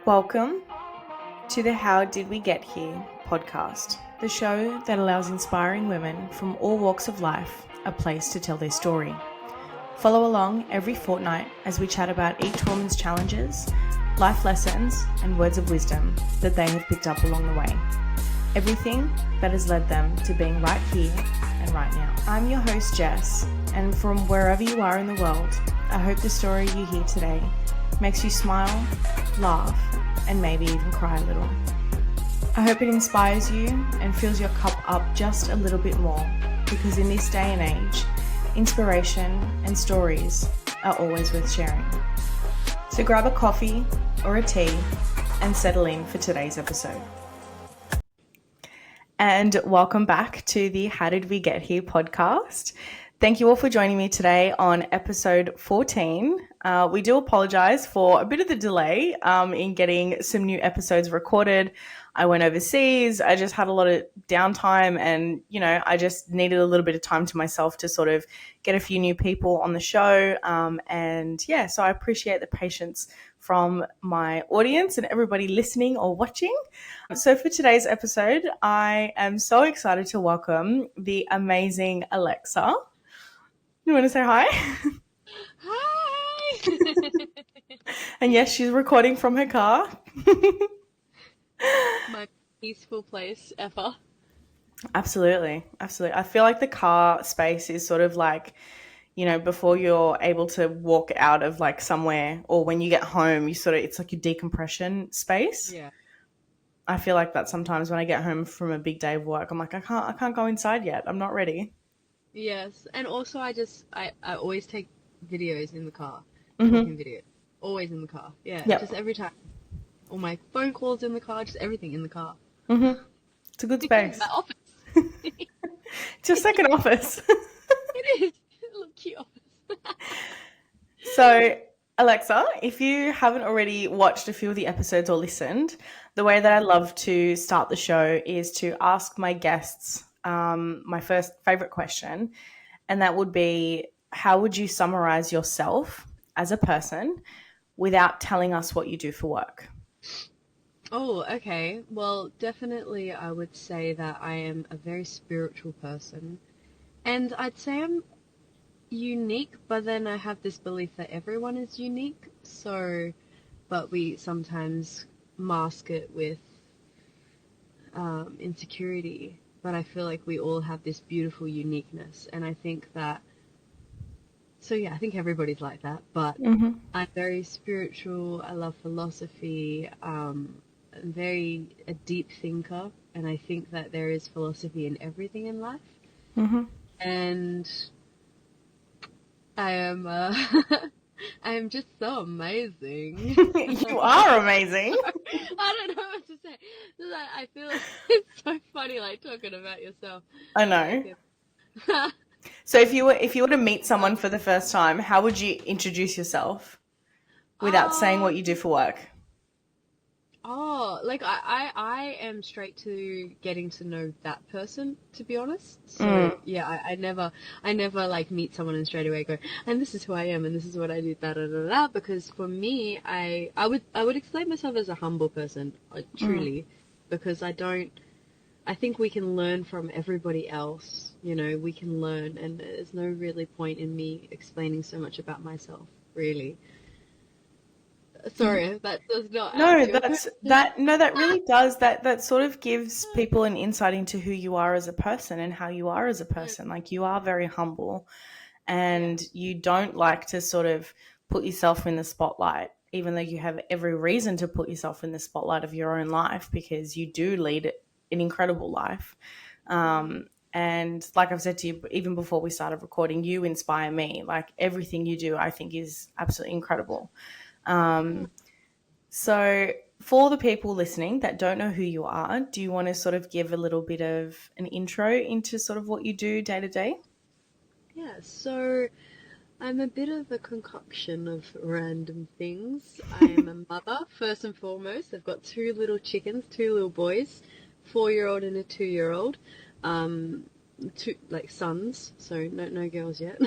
Welcome to the How Did We Get Here podcast, the show that allows inspiring women from all walks of life a place to tell their story. Follow along every fortnight as we chat about each woman's challenges, life lessons, and words of wisdom that they have picked up along the way. Everything that has led them to being right here and right now. I'm your host, Jess, and from wherever you are in the world, I hope the story you hear today makes you smile, laugh, and maybe even cry a little. I hope it inspires you and fills your cup up just a little bit more, because in this day and age, inspiration and stories are always worth sharing. So grab a coffee or a tea and settle in for today's episode. And welcome back to the How Did We Get Here podcast. Thank you all for joining me today on episode 14. We do apologize for a bit of the delay in getting some new episodes recorded. I went overseas. I just had a lot of downtime and, I just needed a little bit of time to myself to sort of get a few new people on the show. So I appreciate the patience from my audience and everybody listening or watching. So for today's episode, I am so excited to welcome the amazing Alexa. You want to say hi? Hi! And yes, she's recording from her car. My peaceful place ever. Absolutely. I feel like the car space is sort of like, before you're able to walk out of like somewhere or when you get home, it's like your decompression space. Yeah. I feel like that sometimes when I get home from a big day of work, I'm like, I can't go inside yet. I'm not ready. Yes. And also I always take videos in the car. Mm-hmm. Talking video. Always in the car. Yeah. Yep. Just every time. All my phone calls in the car, just everything in the car. Mm-hmm. It's a good space. My office. It's your second office. It is. A little cute office. So, Alexa, if you haven't already watched a few of the episodes or listened, the way that I love to start the show is to ask my guests my first favorite question, and that would be, how would you summarize yourself as a person without telling us what you do for work? Oh, okay. Well, definitely I would say that I am a very spiritual person. And I'd say I'm unique, but then I have this belief that everyone is unique. But we sometimes mask it with insecurity. But I feel like we all have this beautiful uniqueness. And I think I think everybody's like that. But I'm very spiritual. I love philosophy. I'm a deep thinker. And I think that there is philosophy in everything in life. Mm-hmm. And I am I am just so amazing. You are amazing. I don't know what to say. I feel like it's so funny, like talking about yourself. I know. So if you were to meet someone for the first time, how would you introduce yourself without saying what you do for work? Like I am straight to getting to know that person, to be honest. So yeah, I never like meet someone and straight away go, and this is who I am and this is what I do, da da da da. Because for me, I would explain myself as a humble person, truly, because I think we can learn from everybody else. We can learn, and there's no really point in me explaining so much about myself, really. Sorry, that does not. No, that really does. That sort of gives people an insight into who you are as a person and how you are as a person. Like, you are very humble, and you don't like to sort of put yourself in the spotlight, even though you have every reason to put yourself in the spotlight of your own life, because you do lead an incredible life. And like I've said to you, even before we started recording, you inspire me. Like, everything you do, I think, is absolutely incredible. So for the people listening that don't know who you are, do you want to sort of give a little bit of an intro into sort of what you do day to day? Yeah, so I'm a bit of a concoction of random things. I'm a mother, first and foremost. I've got two little chickens, two little boys, 4-year-old and a 2-year-old. Two like sons, so no girls yet.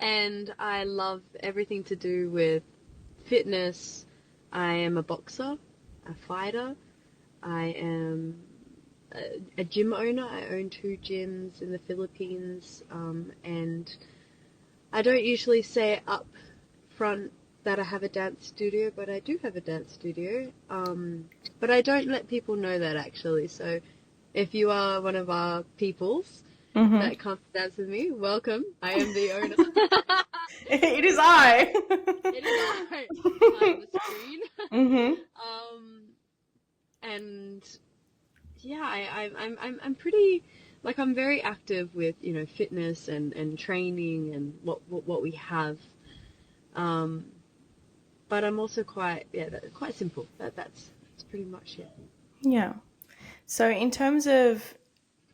And I love everything to do with fitness, I am a boxer, a fighter. I am a gym owner. I own 2 gyms in the Philippines, and I don't usually say up front that I have a dance studio, but I do have a dance studio. But I don't let people know that actually. So if you are one of our peoples Mm-hmm. that come to dance with me, welcome. I am the owner. It is I. It is I behind the screen. Mm-hmm. um, and yeah, I'm pretty like I'm very active with fitness and training and what we have. Um, but I'm also quite simple. That's pretty much it. Yeah. So in terms of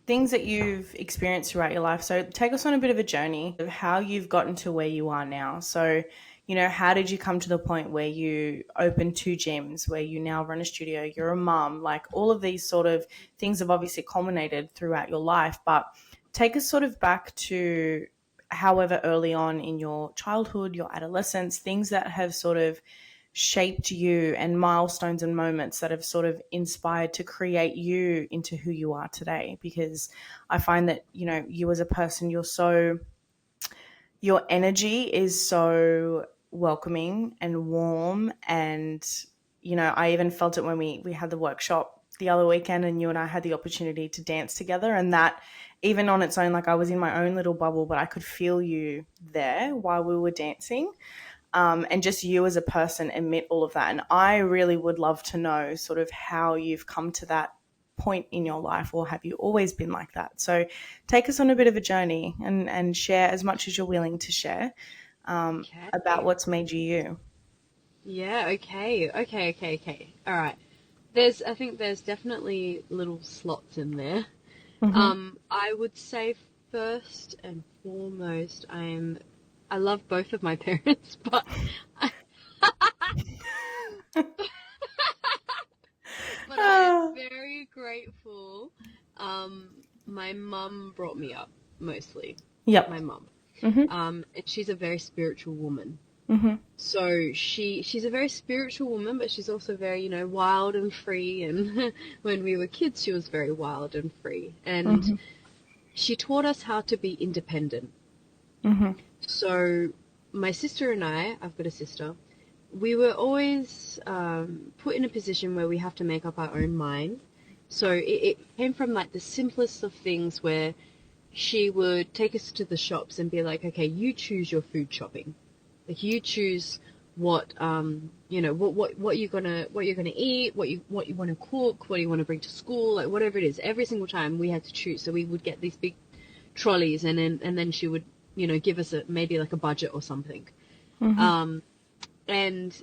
things that you've experienced throughout your life, so take us on a bit of a journey of how you've gotten to where you are now. So, how did you come to the point where you opened 2 gyms, where you now run a studio, you're a mum, like all of these sort of things have obviously culminated throughout your life, but take us sort of back to however early on in your childhood, your adolescence, things that have sort of shaped you and milestones and moments that have sort of inspired to create you into who you are today. Because I find that, you as a person, your energy is so welcoming and warm. And, I even felt it when we had the workshop the other weekend and you and I had the opportunity to dance together. And that, even on its own, like I was in my own little bubble, but I could feel you there while we were dancing, and just you as a person emit all of that. And I really would love to know sort of how you've come to that point in your life, or have you always been like that? So take us on a bit of a journey and share as much as you're willing to share, about Okay. what's made you you. Yeah. Okay. Okay. Okay. Okay. All right. I think there's definitely little slots in there. Mm-hmm. I would say first and foremost, I love both of my parents, but but I am Ah, very grateful. Um, my mum brought me up mostly. My yep. mum. Mm-hmm. And she's a very spiritual woman. Mm-hmm. So she's a very spiritual woman, but she's also very, wild and free. And when we were kids, she was very wild and free. And Mm-hmm. she taught us how to be independent. Mm-hmm. So my sister and I've got a sister, we were always put in a position where we have to make up our own mind. So it came from like the simplest of things where she would take us to the shops and be like, okay, you choose your food shopping. Like you choose what you're gonna eat, what you want to cook, what you want to bring to school, like whatever it is. Every single time we had to choose. So we would get these big trolleys, and then she would give us maybe like a budget or something. Mm-hmm. And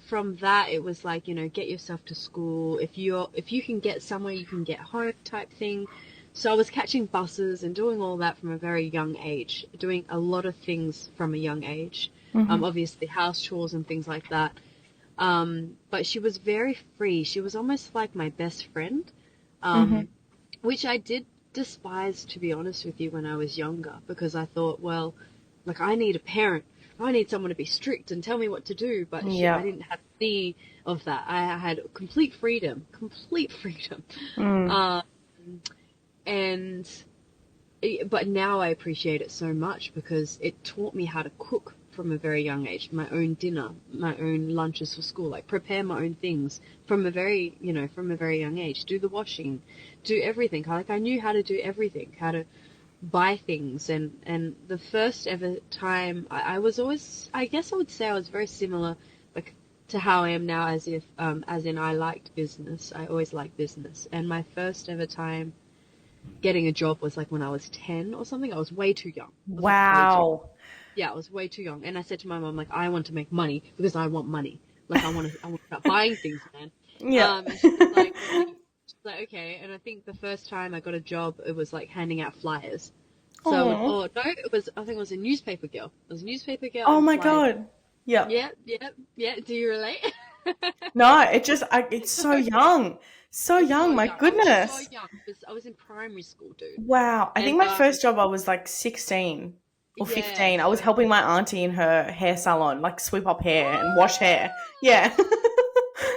from that it was like, get yourself to school. If you can get somewhere, you can get home type thing. So I was catching buses and doing all that from a very young age, doing a lot of things from a young age. Mm-hmm. Obviously house chores and things like that. But she was very free. She was almost like my best friend, Mm-hmm. um, which I did despise, to be honest with you, when I was younger, because I thought, well, like I need a parent. I need someone to be strict and tell me what to do. But I Yep. didn't have any of that. I had complete freedom, complete freedom. Mm. Um, and but now I appreciate it so much because it taught me how to cook from a very young age. My own dinner, my own lunches for school, like prepare my own things from a very young age. Do the washing, do everything. Like I knew how to do everything, how to buy things. And the first ever time I was always, I guess I would say I was very similar, like to how I am now, as in I liked business. I always liked business. And my first ever time getting a job was like when I was 10 or something. I was way too young. I was like way too young. Wow. Yeah, I was way too young. And I said to my mom, like, I want to make money because I want money. Like, I want to start buying things, man. Yep. And she was like, really, she was like, okay. And I think the first time I got a job, it was like handing out flyers. So I would, Oh. oh no, I think it was a newspaper girl. It was a newspaper girl Oh and my flyers. God. Yep. Yeah, yeah, yeah. Do you relate? No, it's so young. So It's so young, my young. I was so goodness. young. I was in primary school, dude. Wow. I think And my first job I was like 16. or Yeah, 15. I was so helping my auntie in her hair salon, like sweep up hair and wash hair. Yeah. that's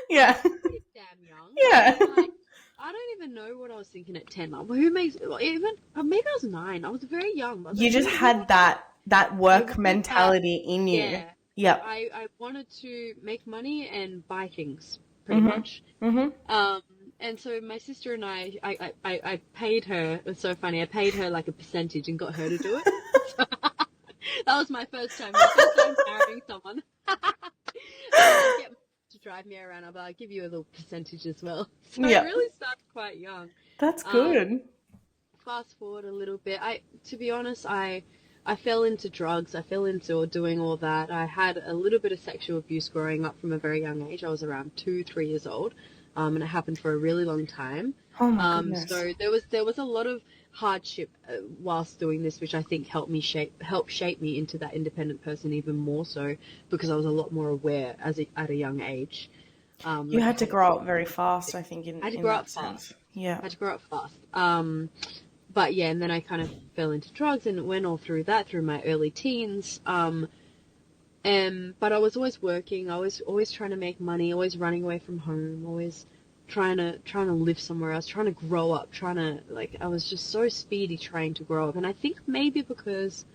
Yeah. pretty damn young. I Yeah. mean, like, I don't even know what I was thinking at 10. Like, who makes even maybe I was 9. I was very young. I was like, You just who had that I work wanted that. mentality in you. Yeah, Yep. I wanted to make money and buy things pretty Mhm. much. Mhm. Um, and so my sister and I paid her. It was so funny. I paid her like a percentage and got her to do it. So that was my first time marrying someone. I'd get to drive me around. I'll give you a little percentage as well. So it Yep. really started quite young. That's Um, good. Fast forward a little bit. To be honest, I fell into drugs. I fell into doing all that. I had a little bit of sexual abuse growing up from a very young age. I was around 3 years old, and it happened for a really long time. Oh my goodness. So there was a lot of hardship whilst doing this, which I think helped shape me into that independent person even more so because I was a lot more aware at a young age. You Like I had to said, grow up very fast, I think, I had to in grow up that fast. sense. Yeah. I had to grow up fast. But yeah, and then I kind of fell into drugs and went all through that through my early teens. But I was always working. I was always trying to make money. Always running away from home. Always trying to live somewhere else. Trying to grow up. Trying to like I was just so speedy trying to grow up. And I think maybe because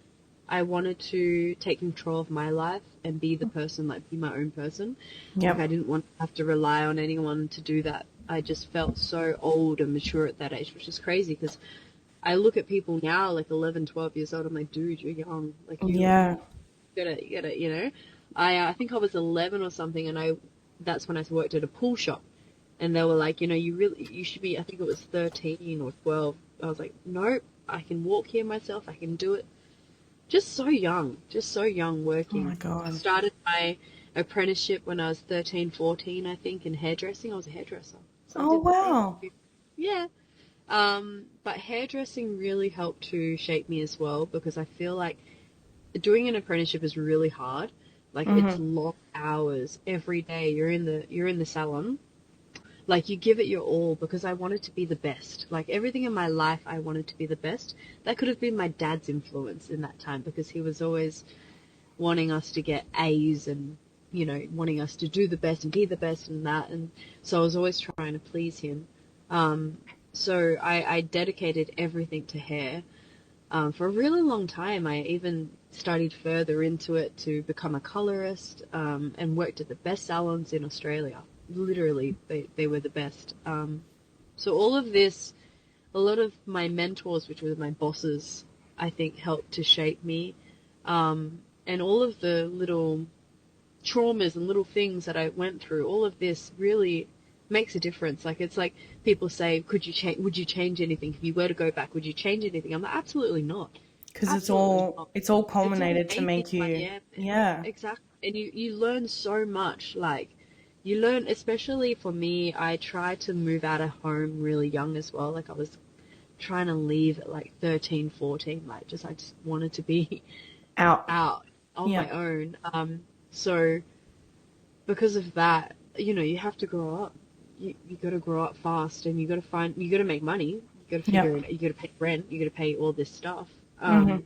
I wanted to take control of my life and be the person, like be my own person. Like I Yep. didn't want to have to rely on anyone to do that. I just felt so old and mature at that age, which is crazy because I look at people now, like 11, 12 years old. I'm like, dude, you're young. Like Yeah. you gotta, you know. I think I was 11 or something, and that's when I worked at a pool shop, and they were like, you should be. I think it was 13 or 12. I was like, nope, I can walk here myself. I can do it. Just so young Oh my working. God. Started my apprenticeship when I was 13, 14, I think, in hairdressing. I was a hairdresser, so I Oh did that. wow. Yeah. But hairdressing really helped to shape me as well because I feel like doing an apprenticeship is really hard. Like it's Mhm. long hours every day. You're in the salon. Like you give it your all because I wanted to be the best. Like everything in my life I wanted to be the best. That could have been my dad's influence in that time because he was always wanting us to get A's and wanting us to do the best and be the best and that, and so I was always trying to please him. Um, so I dedicated everything to hair for a really long time. I even studied further into it to become a colorist and worked at the best salons in Australia. Literally, they were the best. So all of this, a lot of my mentors, which were my bosses, I think helped to shape me. And all of the little traumas and little things that I went through, all of this really makes a difference. Like it's like people say, would you change anything? If you were to go back, would you change anything? I'm like, absolutely not. Because Absolutely not. it's all It's all culminated to made me make who I you. am. Yeah. Exactly. And you learn so much. Like you learn, especially for me, I tried to move out of home really young as well. Like I was trying to leave at like 13, 14. Like I just wanted to be Out. out on my Yeah. own. So because of that, you have to grow up. You got to grow up fast, and you got to make money. You got to figure Yep. it. You got to pay rent. You got to pay all this stuff. Mhm.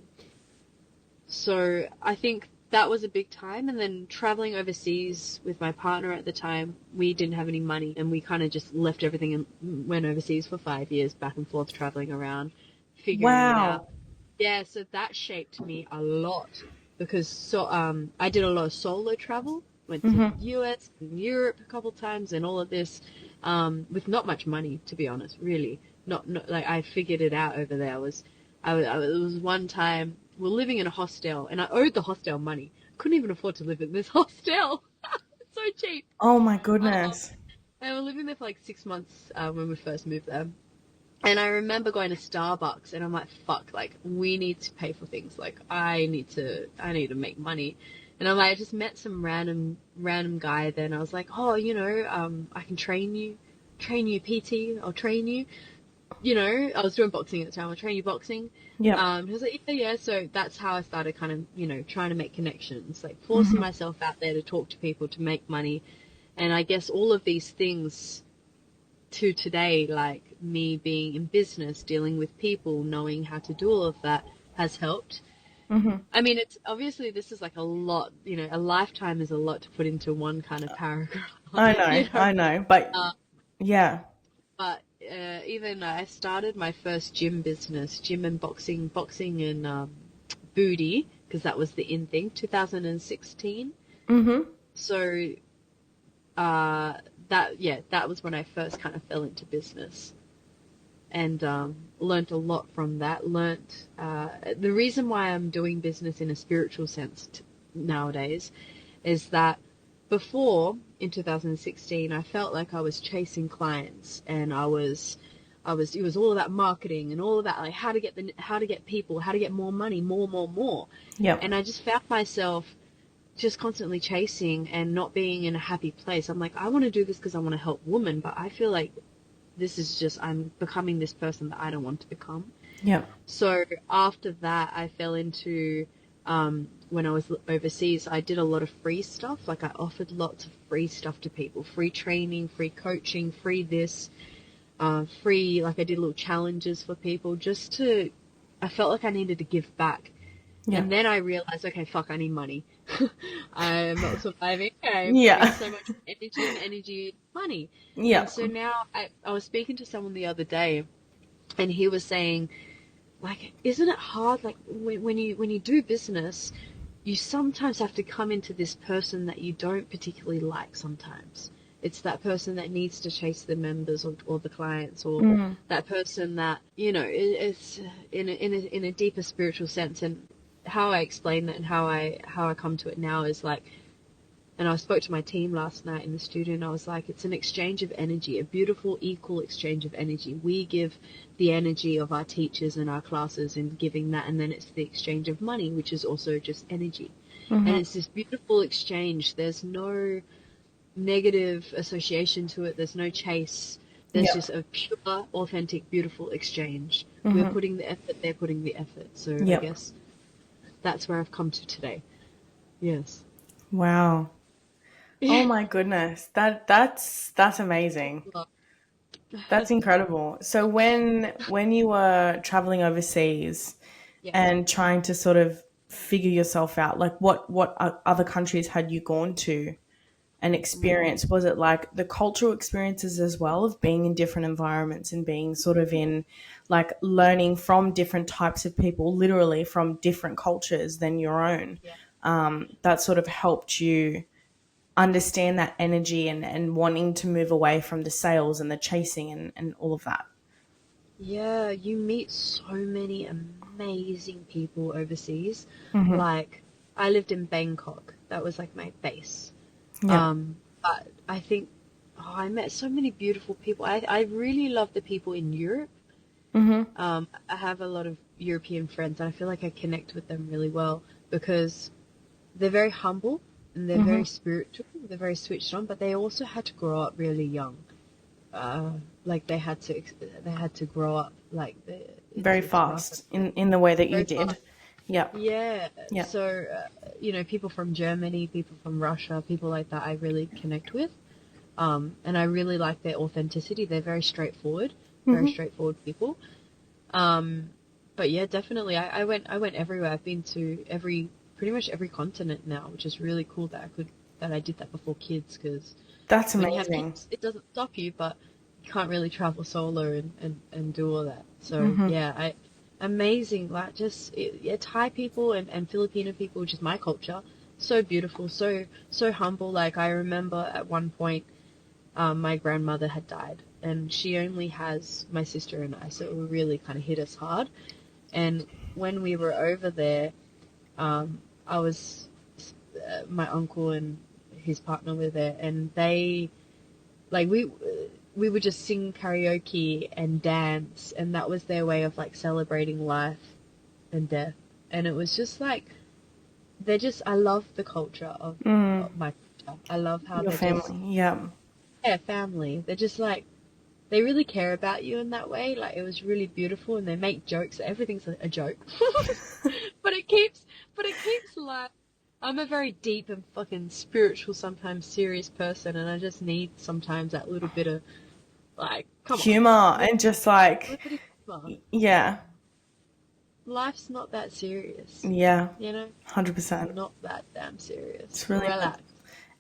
So I think that was a big time. And then traveling overseas with my partner at the time, we didn't have any money, and we kind of just left everything and went overseas for 5 years, back and forth, traveling around, figuring it out. Wow. Yeah, so that shaped me a lot because I did a lot of solo travel. Went to the Mhm. US and Europe a couple times and all of this with not much money, to be honest. Really, not like I figured it out over there. It was one time we were living in a hostel and I owed the hostel money. Couldn't even afford to live in this hostel. It's so cheap. Oh my Um, goodness. and we were living there for like 6 months when we first moved there. And I remember going to Starbucks and I'm like, fuck, like we need to pay for things. Like I need to make money. And I just met some random guy then. I was like, oh, I can train you PT, I'll train you. I was doing boxing at the time. I'll train you boxing. Yep. He was like, yeah, yeah. So that's how I started kind of, trying to make connections, like forcing Mhm. myself out there to talk to people, to make money. And I guess all of these things to today, like me being in business, dealing with people, knowing how to do all of that has helped. I mean, it's obviously this is like a lot, you know, a lifetime is a lot to put into one kind of paragraph, you know. I know, but Uh, yeah. but even I started my first gym business, gym and boxing and booty, because that was the in thing, 2016. Mm-hmm. So that was when I first kind of fell into business and learnt a lot from that. Learnt the reason why I'm doing business in a spiritual sense nowadays is that before in 2016 I felt like I was chasing clients and it was all about marketing and all about like how to get people, how to get more money, more. Yep. And I just found myself just constantly chasing and not being in a happy place. I'm like, I want to do this because I want to help women, but I feel like this is just, I'm becoming this person that I don't want to become. Yep. So after that, I fell into, when I was overseas, I did a lot of free stuff. Like I offered lots of free stuff to people, free training, free coaching, free this, free, like I did little challenges for people I felt like I needed to give back. Yeah. And then I realized, okay, fuck, I need money. I'm not surviving. I'm putting Yeah. so much energy, money. Yeah. And so now I was speaking to someone the other day and he was saying, like, isn't it hard? Like when you do business, you sometimes have to come into this person that you don't particularly like sometimes. It's that person that needs to chase the members or the clients or that person that, you know, it's in a deeper spiritual sense. And how I explain that and how I come to it now is like, and I spoke to my team last night in the studio and I was like, it's an exchange of energy, a beautiful, equal exchange of energy. We give the energy of our teachers and our classes and giving that, and then it's the exchange of money, which is also just energy. And it's this beautiful exchange. There's no negative association to it. There's no chase. There's Yep. just a pure, authentic, beautiful exchange. We're putting the effort, they're putting the effort. So I Yep. guess that's where I've come to today. Yes. Wow. Oh my goodness. That's amazing. That's incredible. So when you were traveling overseas Yeah. and trying to sort of figure yourself out, like what other countries had you gone to and experienced? Was it like the cultural experiences as well of being in different environments and being sort of in like learning from different types of people, literally from different cultures than your own? Yeah. That sort of helped you understand that energy and wanting to move away from the sales and the chasing and all of that. Yeah, you meet so many amazing people overseas. Mm-hmm. Like, I lived in Bangkok. That was like my base. Yeah. But I think I met so many beautiful people. I really love the people in Europe. Mm-hmm. I have a lot of European friends, and I feel like I connect with them really well because they're very humble and they're Mm-hmm. very spiritual. They're very switched on, but they also had to grow up really young. uh, like they had to grow up like Very it's rough. fast in the way that you Very did. fast. Yeah. Yeah. Yeah. So you know, people from Germany, people from Russia, people like that, I really connect with. And I really like their authenticity. They're very Mm-hmm. straightforward people. Um, but yeah, definitely, I went everywhere. I've been to pretty much every continent now, which is really cool that I did that before kids because That's when you have amazing. kids, it doesn't stop you, but you can't really travel solo and do all that. So Mm-hmm. yeah, amazing. Like yeah, Thai people and Filipino people, which is my culture, so beautiful, so humble. Like I remember at one point, my grandmother had died, and she only has my sister and I, so it really kind of hit us hard. And when we were over there, I was my uncle and his partner were there, and they like we would just sing karaoke and dance, and that was their way of like celebrating life and death. And it was just like I love the culture of my culture. I love how Your they're just family. Yeah. family. They're just like they really care about you in that way. Like it was really beautiful, and they make jokes. Everything's a joke, but it keeps like I'm a very deep and fucking spiritual, sometimes serious person, and I just need sometimes that little bit of like, come on, Humor and just like, little bit of humor. yeah. life's not that serious. Yeah, You know, it's 100%. not that damn serious. It's really not. Relax.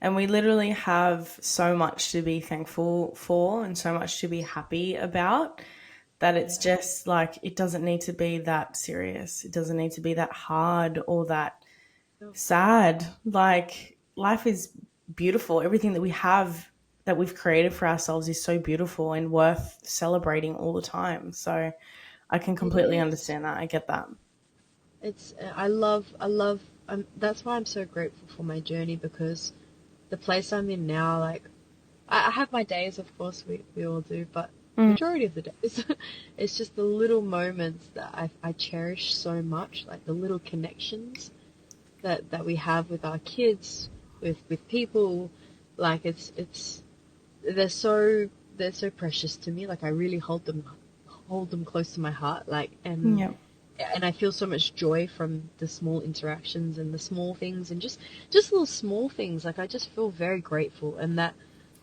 And we literally have so much to be thankful for and so much to be happy about that it's Yeah. just like it doesn't need to be that serious. It doesn't need to be that hard or that No. sad. Like life is beautiful. Everything that we have that we've created for ourselves is so beautiful and worth celebrating all the time. So I can It completely is. understand that. I get that. It's. I love. That's why I'm so grateful for my journey, because the place I'm in now, like, I have my days, of course, we all do, but Mm, majority of the days, it's just the little moments that I cherish so much, like the little connections that we have with our kids, with people, like they're so precious to me. Like I really hold them close to my heart, like yeah. and I feel so much joy from the small interactions and the small things and just little small things. Like I just feel very grateful, and that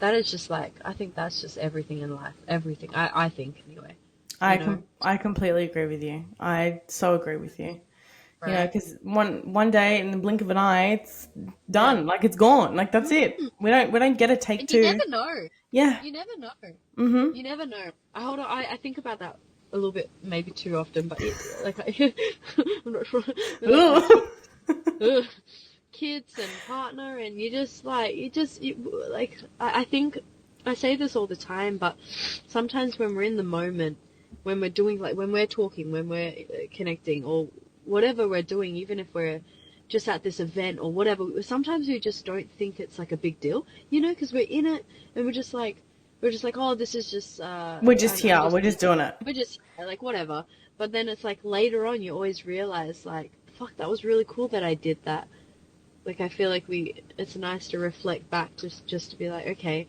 is just like I think that's just everything in life. Everything I think anyway. You know, I completely agree with you. I so agree with you. You know, right? because one day in the blink of an eye, it's Yeah. done. Like it's gone. Like that's it. We don't get a take And you two. never know. Yeah. You never know. Mm-hmm. You never know. I hold on. I think about that a little bit, maybe too often, but like I'm not sure. But like with ugh, kids and partner, and I think I say this all the time, but sometimes when we're in the moment, when we're doing, like, when we're talking, when we're connecting, or whatever we're doing, even if we're just at this event or whatever, sometimes we just don't think it's like a big deal, because we're in it, and we're just like, oh, this is just We're just I'm here. just We're just doing it. we're just like whatever. But then it's like later on you always realize, like, fuck, that was really cool that I did that. Like I feel like it's nice to reflect back, just to be like, okay,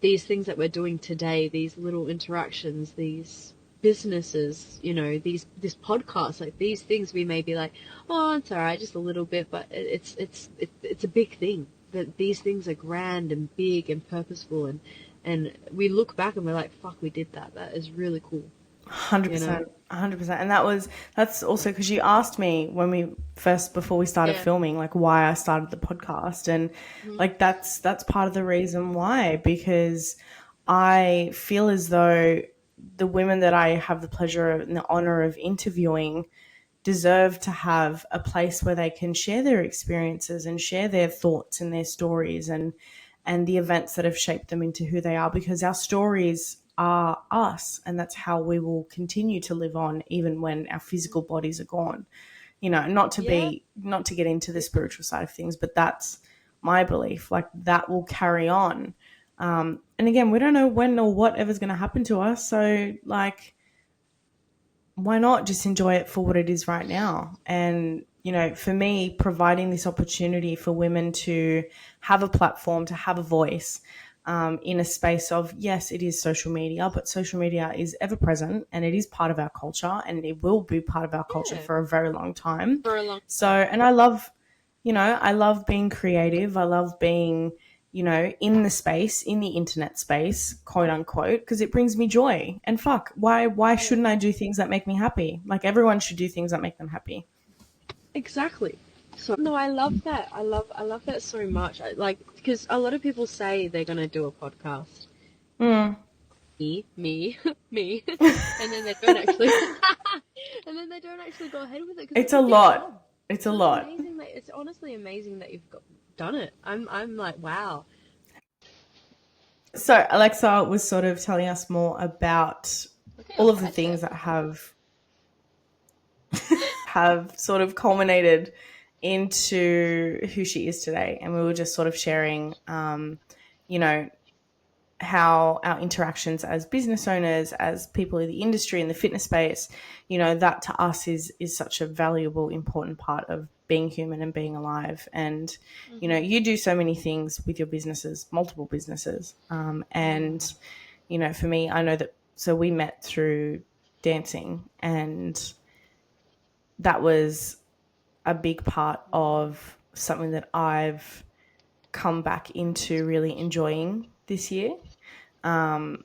these things that we're doing today, these little interactions, these businesses, this podcast, like these things, we may be like, oh, it's alright, just a little bit, but it's a big thing. That these things are grand and big and purposeful, and we look back and we're like, fuck, we did that. That is really cool, you know? 100%. 100%. And that's also because you asked me when before we started Yeah. filming, like why I started the podcast. And Mm-hmm. like that's part of the reason why, because I feel as though the women that I have the pleasure and the honor of interviewing deserve to have a place where they can share their experiences and share their thoughts and their stories and the events that have shaped them into who they are, because our stories are us and that's how we will continue to live on even when our physical bodies are gone. You know, Yeah. not to get into the spiritual side of things, but that's my belief, like that will carry on. And again, we don't know when or whatever's going to happen to us, so like why not just enjoy it for what it is right now? And, you know, for me, providing this opportunity for women to have a platform, to have a voice in a space of, yes, it is social media, but social media is ever present and it is part of our culture and it will be part of our culture Yeah. for a very long time. For a long So, time. and I love, you know, I love being creative. I love being, you know, in the space, in the internet space, quote unquote, because it brings me joy. And fuck, why Yeah. shouldn't I do things that make me happy? Like everyone should do things that make them happy. Exactly. So no, I love that. I love that so much. Like, because a lot of people say they're gonna do a podcast. Mm. Me, me, and then they don't actually, and then they don't actually go ahead with it because It's it's a a big job. lot. It's a So it's lot. amazing that it's honestly amazing that done it. I'm like, wow. So Alexa was sort of telling us more about Look at your all of the bicep. things that have sort of culminated into who she is today. And we were just sort of sharing, you know, how our interactions as business owners, as people in the industry, in the fitness space, you know, that to us is such a valuable, important part of being human and being alive. And, you know, Mm-hmm. you do so many things with your businesses, multiple businesses. And, you know, for me, I know that, so we met through dancing, and that was a big part of something that I've come back into really enjoying this year. And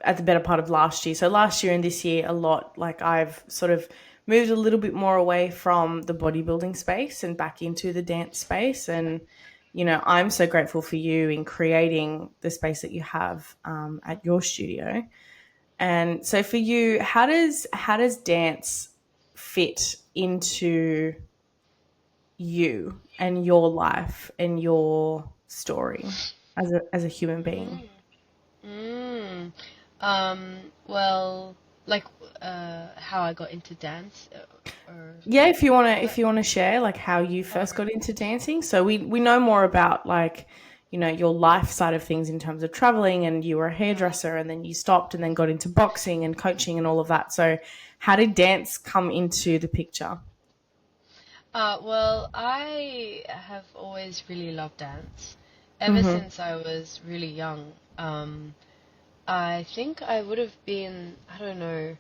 at the better part of last year. So last year and this year, a lot, like I've sort of moved a little bit more away from the bodybuilding space and back into the dance space. And, you know, I'm so grateful for you in creating the space that you have at your studio. And so for you, how does dance fit into you and your life and your story as a human being? Mm. Mm. Well, like, how I got into dance, or Yeah, if what? you wanna share like how you first Okay. got into dancing. So we know more about like, you know, your life side of things in terms of traveling, and you were a hairdresser and then you stopped and then got into boxing and coaching and all of that. So how did dance come into the picture? Well, I have always really loved dance ever Mhm. since I was really young. I think I would have been, I don't know,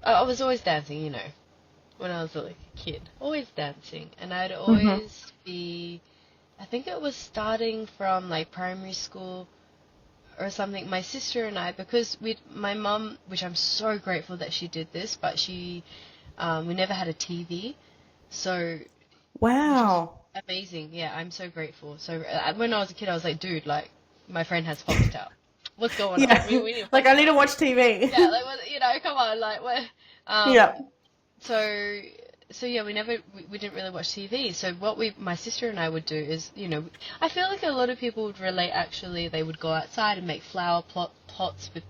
I was always dancing, when I was like a kid, always dancing, and I'd Mhm. always be. I think it was starting from like primary school or something. My sister and I, because my mum, which I'm so grateful that she did this, but we never had a TV, so which was Wow. amazing. Yeah, I'm so grateful. So when I was a kid, I was like, dude, like my friend has Foxtel. What's going on? Yeah. We need Like I need to Foxtel. watch TV. Yeah, like come on, like what? Um, Yeah. so yeah, we didn't really watch TV. So what my sister and I would do is, I feel like a lot of people would relate. Actually, they would go outside and make flower pots with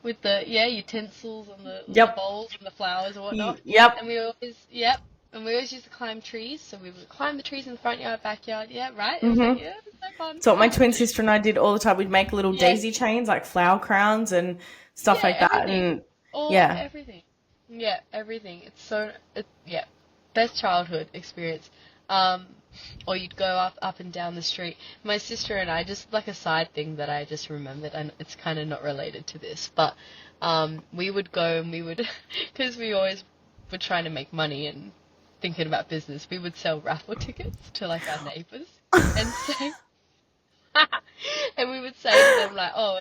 with the utensils and the Yep. bowls and the flowers and whatnot. Yep. And we always used to climb trees. So we would climb the trees in the front yard, backyard. Yeah, right. It was like, Mhm. yeah, it was so fun. So what my twin sister and I did all the time. We'd make little Yes, daisy chains, like flower crowns and stuff yeah, like that. everything, And all yeah. everything, yeah, everything. Yeah, best childhood experience. Um, or you'd go up and down the street. My sister and I, just like a side thing that I just remembered, and it's kind of not related to this, but we would go and we would, because we always were trying to make money and thinking about business, we would sell raffle tickets to like our neighbors and say, and we would say to them like, "Oh,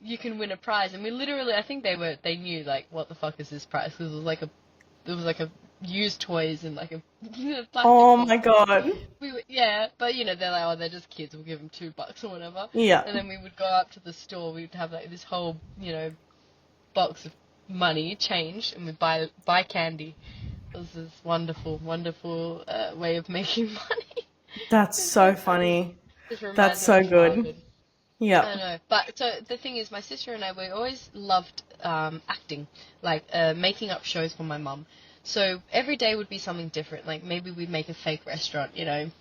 you can win a prize." And we literally, I think they knew like, what the fuck is this prize? Because it was like a used toys and like a plastic Oh box. my god. Yeah, but they're like, "Oh, they're just kids. We'll give them $2 or whatever." Yeah. And then we would go up to the store. We'd have like this whole box of money, change, and we'd buy candy. It was this wonderful, wonderful way of making money. That's It's so so funny. funny. Just That's reminds me so of good. childhood. I Yep. know, but so the thing is, my sister and I, we always loved acting, like making up shows for my mum. So every day would be something different. Like maybe we'd make a fake restaurant,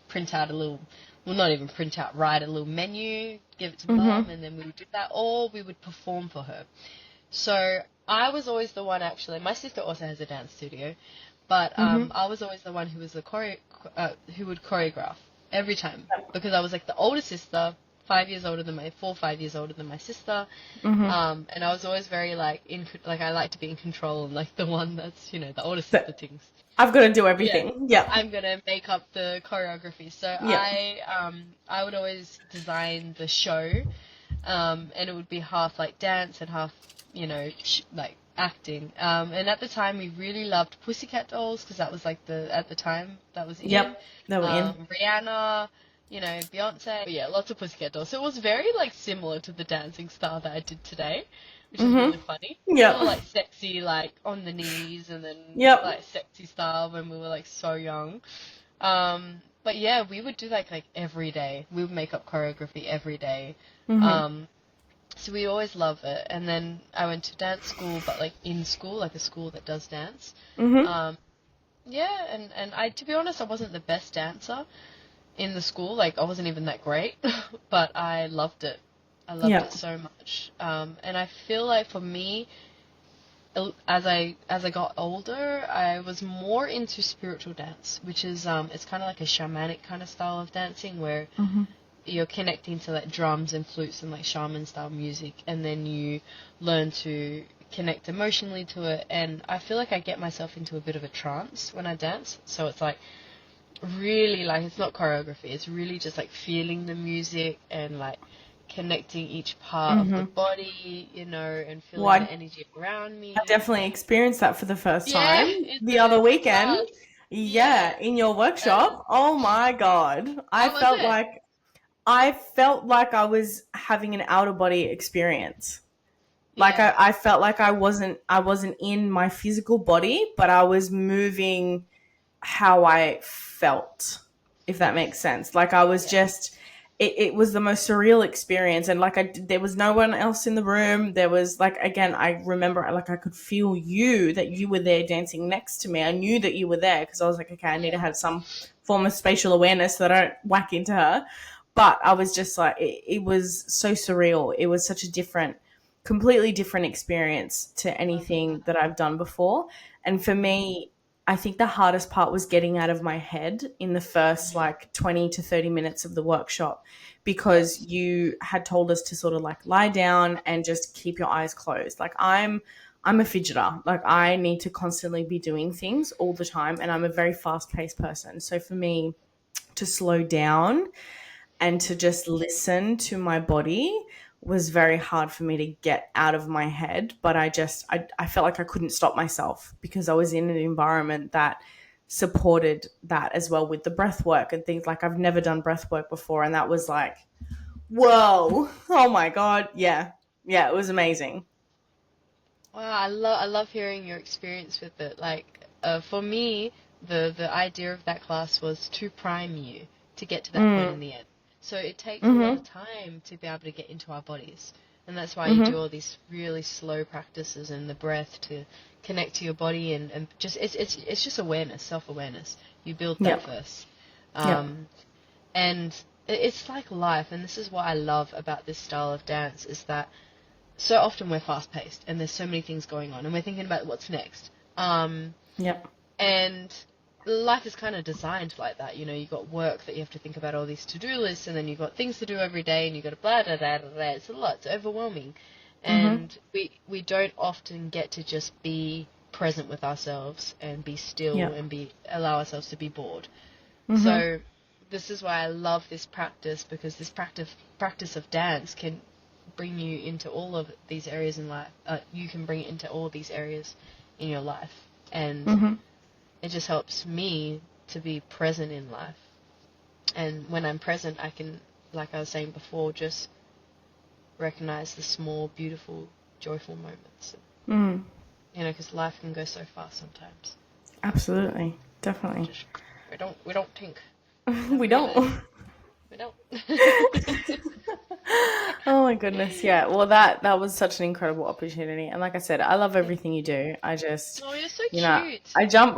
print out a little, well, not even print out, write a little menu, give it to mum, Mhm. and then we would do that, or we would perform for her. So I was always the one, actually. My sister also has a dance studio, but Mhm. I was always the one who was who would choreograph every time, because I was like the older sister, 5 years older than 5 years older than my sister, Mhm. and I was always very like like I like to be in control and like the one that's the older So sister things. I've got to do Yeah, everything. Yep. I'm gonna make up the choreography. So Yep. I would always design the show, and it would be half like dance and half, like acting. And at the time, we really loved Pussycat Dolls, because that was like at the time that was in. Yep. They were in. Rihanna, Beyonce. But yeah, lots of Pussycat Dolls. So it was very like similar to the dancing style that I did today, which is really Mhm. funny. It was Yep. all like sexy, like on the knees, and then Yep. like sexy style when we were like so young. But yeah, we would do like every day. We would make up choreography every day. Mhm. Um, so we always love it. And then I went to dance school, but like in school, like a school that does dance. Mhm. Um, yeah, and to be honest, I wasn't the best dancer in the school. Like I wasn't even that great, but I loved it. I loved it Yep. so much. And I feel like for me, as I got older, I was more into spiritual dance, which is it's kind of like a shamanic kind of style of dancing, where Mhm. you're connecting to like drums and flutes and like shaman style music, and then you learn to connect emotionally to it. And I feel like I get myself into a bit of a trance when I dance. So it's like really, like, it's not choreography, it's really just like feeling the music and like connecting each part of the body, you know, and Well, feeling the energy around I me. definitely experienced that for the first Yeah, time in the other the weekend. class. Yeah, Yeah. in your And workshop. Oh my God. how was it? I felt like I was having an outer body experience. Like Yeah. I felt like I wasn't in my physical body, but I was moving how I felt, if that makes sense. Like I was Yeah. just, it was the most surreal experience. And like there was no one else in the room. There was like, again, I remember like I could feel that you were there dancing next to me. I knew that you were there because I was like, okay, I need to Yeah. have some form of spatial awareness so that I don't whack into her. But I was just like, it was so surreal. It was such a completely different experience to Love anything that. that I've done before. And for me, I think the hardest part was getting out of my head in the first like 20 to 30 minutes of the workshop because Yes. you had told us to sort of like lie down and just keep your eyes closed. Like I'm a fidgeter. Like I need to constantly be doing things all the time and I'm a very fast-paced person. So for me to slow down and to just listen to my body was very hard for me to get out of my head. But I felt like I couldn't stop myself because I was in an environment that supported that as well with the breath work and things. Like I've never done breath work before, and that was like, whoa, oh my God. Yeah, it was amazing. Wow, I love hearing your experience with it. Like, for me, the idea of that class was to prime you to get to that point in Mm. the end. So it takes a lot of Mm-hmm. time to be able to get into our bodies. And that's why you do Mm-hmm. all these really slow practices and the breath to connect to your body and just it's just awareness, self-awareness. You build that Yep. first. Yep. Um, and it's like life, and this is what I love about this style of dance is that so often we're fast paced and there's so many things going on and we're thinking about what's next. Yep. And life is kind of designed like that. You know, you got work that you have to think about all these to-do lists and then you've got things to do every day and you've got to blah, blah, blah, blah, blah. It's a lot. It's overwhelming. Mm-hmm. And we don't often get to just be present with ourselves and be still Yep. and allow ourselves to be bored. Mm-hmm. So this is why I love this practice because this practice of dance can bring you into all of these areas in life. You can bring it into all these areas in your life, and Mm-hmm. it just helps me to be present in life. And when I'm present, I can, like I was saying before, just recognize the small, beautiful, joyful moments. Mm. You know, because life can go so fast sometimes. Absolutely. Definitely. Just we don't think. We don't We don't. realize. We don't. Oh my goodness, yeah. Well, that was such an incredible opportunity, and like I said, I love Thank everything you you. do. I just, Oh, you're so you know, cute. I jump,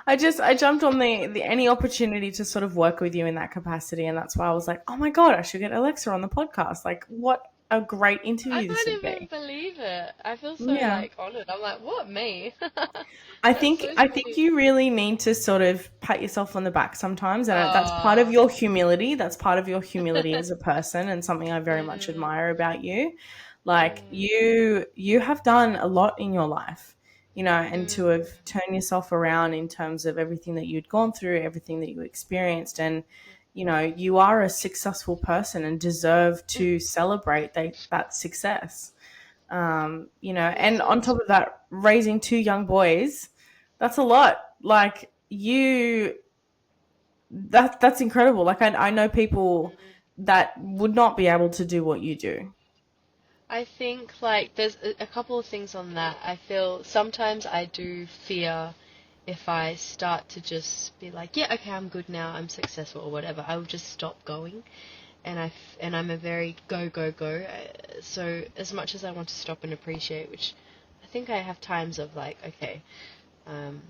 I jumped on the any opportunity to sort of work with you in that capacity, and that's why I was like, oh my God, I should get Alexa on the podcast. Like, what a great I interview this can't would even be. believe it. I feel so Yeah. like honored. I'm like, what me? I That's think so I think sweet. you really need to sort of pat yourself on the back sometimes, and that's part of Ah, your humility. That's part of your humility as a person, and something I very much mm, admire about you. Like mm, you have done a lot in your life, and to mm, have turned yourself around in terms of everything that you'd gone through, everything that you experienced, and you are a successful person and deserve mm. to celebrate that success. You're And so on top of that, raising two young boys, that's a lot. Like that's incredible. Like I know people sweet. that would not be able to do what you do. I think like there's a couple of things on that. I feel sometimes I do fear if I start to just be like, yeah, okay, I'm good now, I'm successful or whatever, I will just stop going. And I'm a very go go go. So as much as I want to stop and appreciate, which I think I have times of like, okay, um,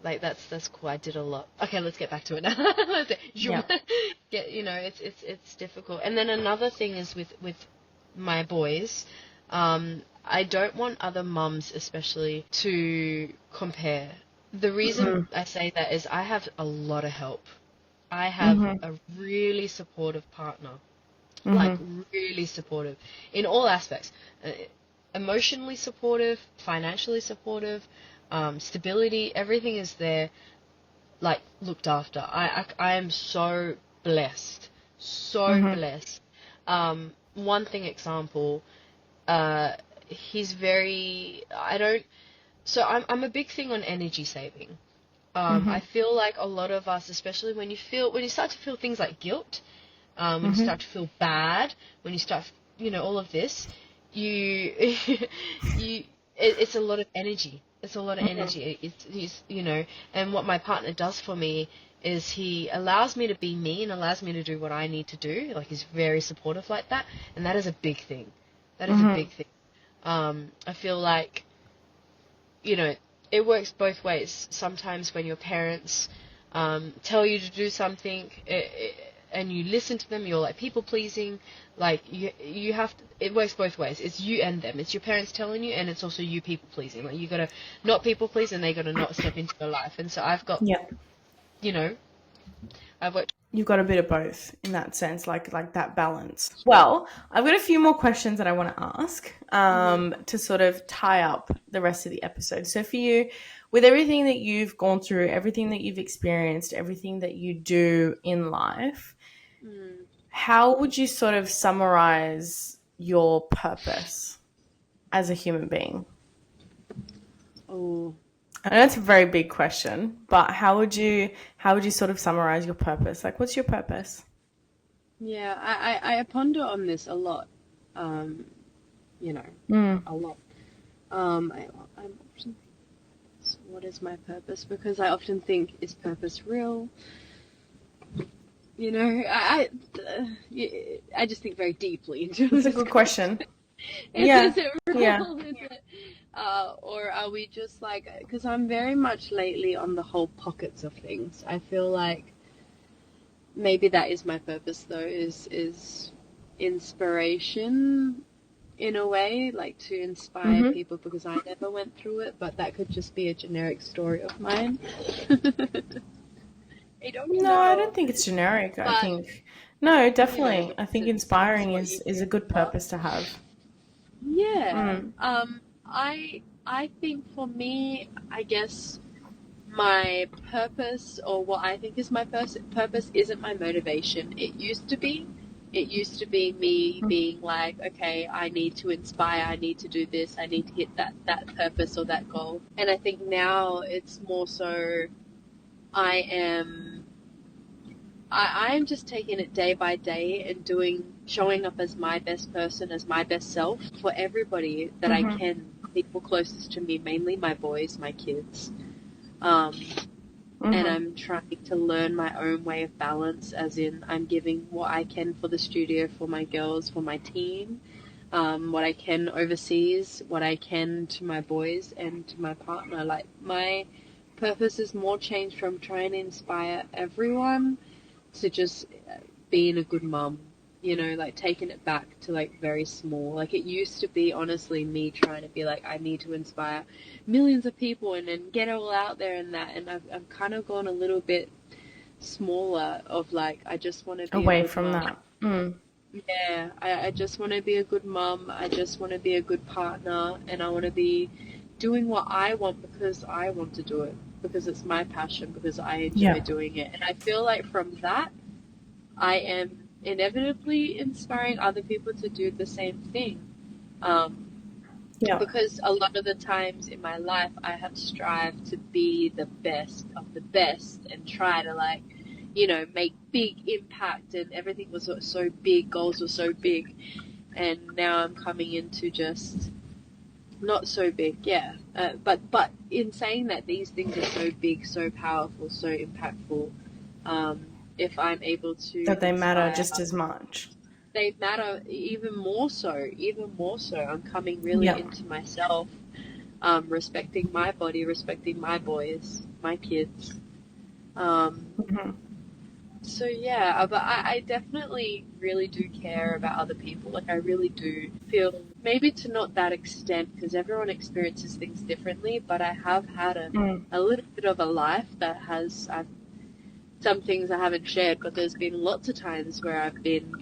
like that's cool. I did a lot. Okay, let's get back to it now. Yeah. Get it's difficult. And then another thing is with my boys, I don't want other mums especially to compare. The reason Mm-hmm. I say that is I have a lot of help. I have Mm-hmm. a really supportive partner, like Mm-hmm. really supportive in all aspects. Uh, Emotionally supportive, financially supportive, stability, everything is there, like looked after. I am so blessed, so Mm-hmm. blessed. One thing example, he's very, so I'm a big thing on energy saving. I feel like a lot of us, especially when you start to feel things like guilt, when you start to feel bad, when you start, all of this, you, it's a lot of energy. It's a lot of energy. And what my partner does for me is he allows me to be me and allows me to do what I need to do. Like, he's very supportive like that. And that is a big thing. That is a big thing. I feel like, it works both ways. Sometimes when your parents tell you to do something, and you listen to them, you're like people pleasing. Like, you have to, it works both ways. It's you and them. It's your parents telling you, and it's also you people pleasing. Like, you gotta not people please, and they gotta not step into your life. And so I've got, I've worked. You've got a bit of both in that sense, like that balance. Well, I've got a few more questions that I want to ask to sort of tie up the rest of the episode. So for you, with everything that you've gone through, everything that you've experienced, everything that you do in life, how would you sort of summarize your purpose as a human being? Oh, I know that's a very big question, but how would you sort of summarize your purpose? Like, what's your purpose? yeah, I ponder on this a lot. A lot. I'm often, what is my purpose? Because I often think, is purpose real? I just think very deeply into It's a this good question. Is it real? Yeah. Is it, or are we just like, because I'm very much lately on the whole pockets of things. I feel like maybe that is my purpose, though, is inspiration in a way, like to inspire people, because I never went through it, but that could just be a generic story of mine. I don't know. No, I don't think it's generic. But, I think, no, definitely. but I think it's inspiring what is you a think good about. purpose to have. Yeah. I think for me, I guess my purpose, or what I think is my purpose, isn't my motivation. It used to be. It used to be me being like, okay, I need to inspire, I need to do this, I need to hit that purpose or that goal. And I think now it's more so I am just taking it day by day and showing up as my best person, as my best self for everybody that I can, people closest to me, mainly my boys, my kids. And I'm trying to learn my own way of balance, as in I'm giving what I can for the studio, for my girls, for my team, what I can overseas, what I can to my boys and to my partner. Like, my purpose is more changed from trying to inspire everyone to just being a good mum, like taking it back to like very small. Like, it used to be honestly me trying to be like, I need to inspire millions of people and then get it all out there and that. And I've kind of gone a little bit smaller of like, I just want to be a Away good from mum. that. Yeah, I just want to be a good mum. I just want to be a good partner, and I want to be doing what I want because I want to do it, because it's my passion, because I enjoy doing it. And I feel like from that, I am inevitably inspiring other people to do the same thing. Because a lot of the times in my life, I have strived to be the best of the best and try to, like, make big impact, and everything was so big, goals were so big. And now I'm coming into just not so big, yeah. But in saying that, these things are so big, so powerful, so impactful. If I'm able to That they matter inspire just as much. they matter even more so, even more so. I'm coming really into myself, respecting my body, respecting my boys, my kids. So yeah, but I definitely really do care about other people. Like, I really do feel, maybe to not that extent, because everyone experiences things differently, but I have had a little bit of a life that has, some things I haven't shared, but there's been lots of times where I've been,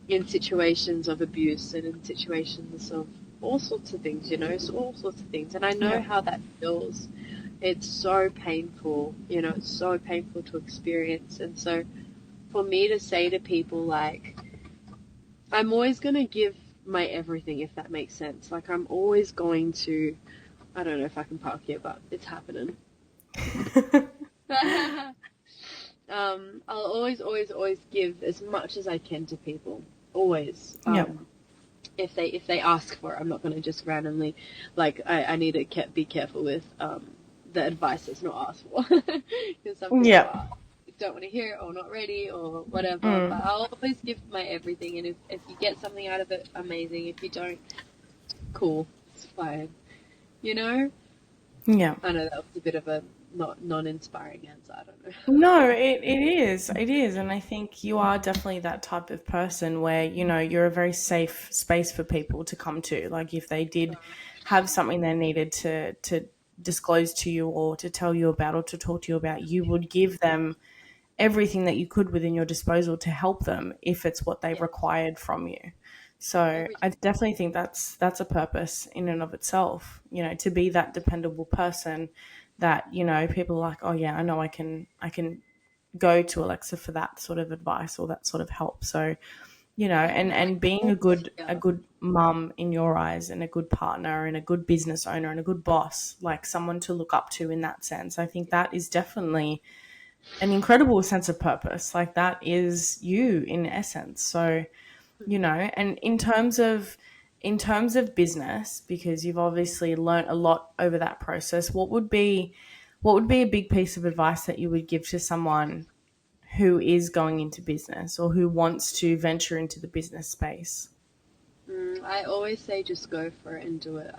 in situations of abuse and in situations of all sorts of things, so all sorts of things. And I know how that feels. It's so painful, it's so painful to experience. And so for me to say to people, like, I'm always going to give my everything, if that makes sense. Like, I'm always going to, I don't know if I can park here, but it's happening. I'll always give as much as I can to people. Always. Yeah. If they ask for it, I'm not going to just randomly, like, I need to be careful with the advice that's not asked for. Because some people Yeah. don't want to hear it or not ready or whatever. But Mm. I'll always give my everything, and if you get something out of it, amazing. If you don't, cool, it's fine. You know? Yeah. I know that was a bit of a not non-inspiring answer. I don't know. No, it is. And I think you are definitely that type of person where, you're a very safe space for people to come to. Like if they did have something they needed to disclose to you or to tell you about or to talk to you about, you would give them everything that you could within your disposal to help them if it's what they Yeah, required from you. So every I time. definitely think that's a purpose in and of itself, to be that dependable person that, people are like, oh yeah, I know I can go to Alexa for that sort of advice or that sort of help. So, And I and being a always good a hear, good mum in your eyes and a good partner and a good business owner and a good boss, like someone to look up to in that sense, I think that is definitely an incredible sense of purpose. Like that is you in essence. So, and in terms of business, because you've obviously learnt a lot over that process, what would be a big piece of advice that you would give to someone who is going into business or who wants to venture into the business space? I always say just go for it and do it.